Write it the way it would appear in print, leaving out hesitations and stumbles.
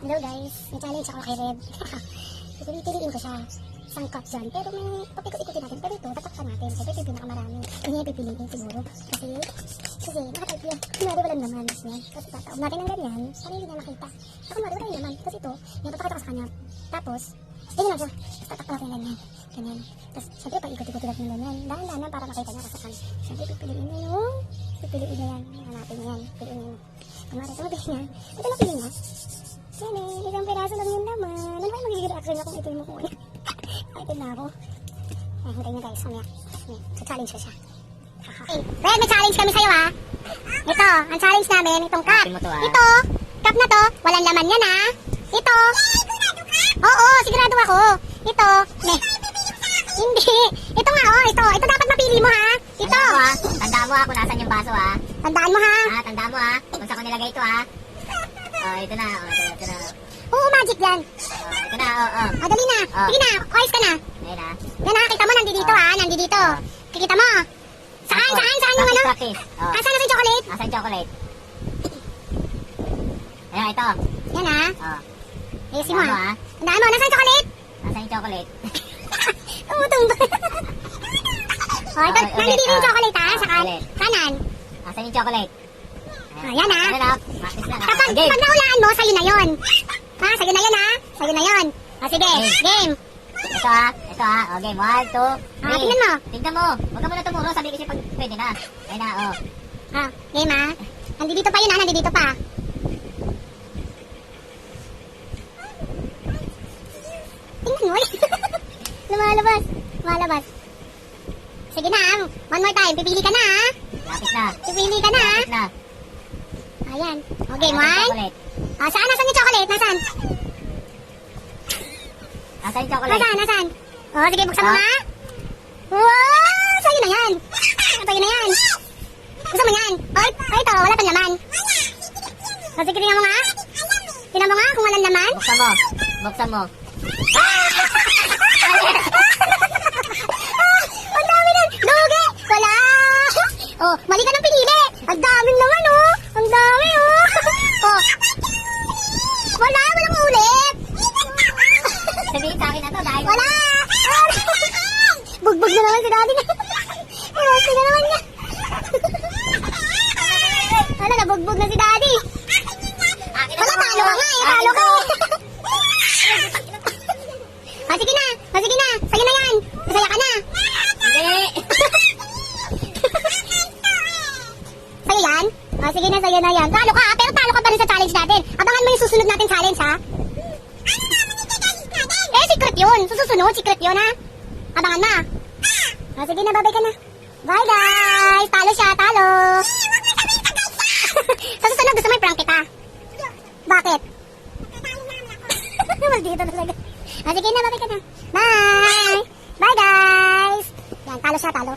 Hello guys, may challenge ako kay Red. Pipiliin ko siya. Isang cup dyan. Pero may papikot-ikutin natin. Pero ito, tatakpan natin. Siyempre ito yung pinakamarami. Hindi niya pipiliin siguro. Kasi nakatype yun. Kunwari walang naman. Yan. Kasi tataob natin ng ganyan. Para hindi niya makita. Ako kunwari wala yung naman. Kasi ito, yung papakita ko sa kanya. Tapos, ganyan lang siya. Tapos tatakpan natin ganyan. Ganyan. Tapos, siyempre paikot-ikutin natin ganyan. Dahan-dahan para makita niya kasakan. Siyempre pipiliin niya yung pipiliin niya yan. Hanapin niya yan. Pipiliin niya. Kunwari, ito mabilis niya. Ito na piliin niya. Yan eh, isang piraso lang yun naman. Ano ba yung magiging reaction niya kung ito yung mukha niya? Excited na ako. Ay, hintayin niyo guys, mamaya. So, challenge ko siya. Hey, Red, may challenge kami sa'yo ha. Ito, ang challenge namin, itong cup. Ito, cup na to, walang laman yan ha. Ito. Oo, sigurado ako. Ito, hindi. Ito nga oh, ito dapat mapili mo ha. Ito. Tandaan mo ha kung nasan yung baso ha. Tandaan mo ha. Tandaan mo ha. Kung saan ko nilagay ito ha. Ito na. Ito na. Oo, magic yan. Ito na, Dali na. Sige na, ayos ka na. Ayun ha. Yan ha, kita mo, nandito ha, nandito. Kikita mo. Saan yung ano? Practice. Asan na sa chocolate? Asan yung chocolate? Ayan, ito. Yan ha. Ayusin mo Tandaan ha. Tandaan mo, nasan yung chocolate? Asan yung chocolate? Tumutong. Ito, nandito yung chocolate ha, sa kanan. Asan yung chocolate? Yan ha. Ano na? Practice lang ha. Kapag naulaan mo, sa'yo na yun. Ha, sa'yo na yun ha. Sa'yo na yun. Sige, game. Ito ha. Okay, 1, 2, 3. Tingnan mo. Tingnan mo. Huwag ka muna tumuro. Sabi kasi pag pwede na. Ayun na, Game ha. Nandito pa yun ha, nandito pa. Tingnan mo. Lumalabas. Sige na, one more time. Pipili ka na ha. Lapit na. Pipili ka na ha. Lapit na. Ayan. Okay, Asan yung one. chocolate? Saan yung chocolate? Nasaan? Asan yung chocolate? Nasaan? Sige, buksan mo nga. Wow! Sa'yo na yan. Sa'yo na yan. Buksan mo yan. Ito, wala pang laman. Sige, tingnan mo nga. Tingnan mo nga kung walang laman. Buksan mo. Ang dami na. Lugi. Wala. Mali ka ng pinili. Ang dami naman Ang dami walang ulit. Sabihin sa akin na to dahil... Wala. Bugbog na naman si daddy na. Bugbog na naman niya. Wala, nabugbog na si daddy. Wala, talo ka nga Talo ka Sige na. Sa'yo na yan. Masaya ka na. Hindi. Sa'yo yan? Sige na, sa'yo na yan. Talo ka, pero talo ka pa rin sa challenge natin. Abangan mo yung susunod natin challenge, ha? Secret yun. Susunod, secret yun, ha? Abangan mo. Sige na, babay ka na. Bye, guys. Talo siya, talo. Sa susunod, gusto mo yung prank kita. Bakit? Mas dito talaga. Sige na, babay ka na. Bye. Bye, guys. Yan, talo siya, talo.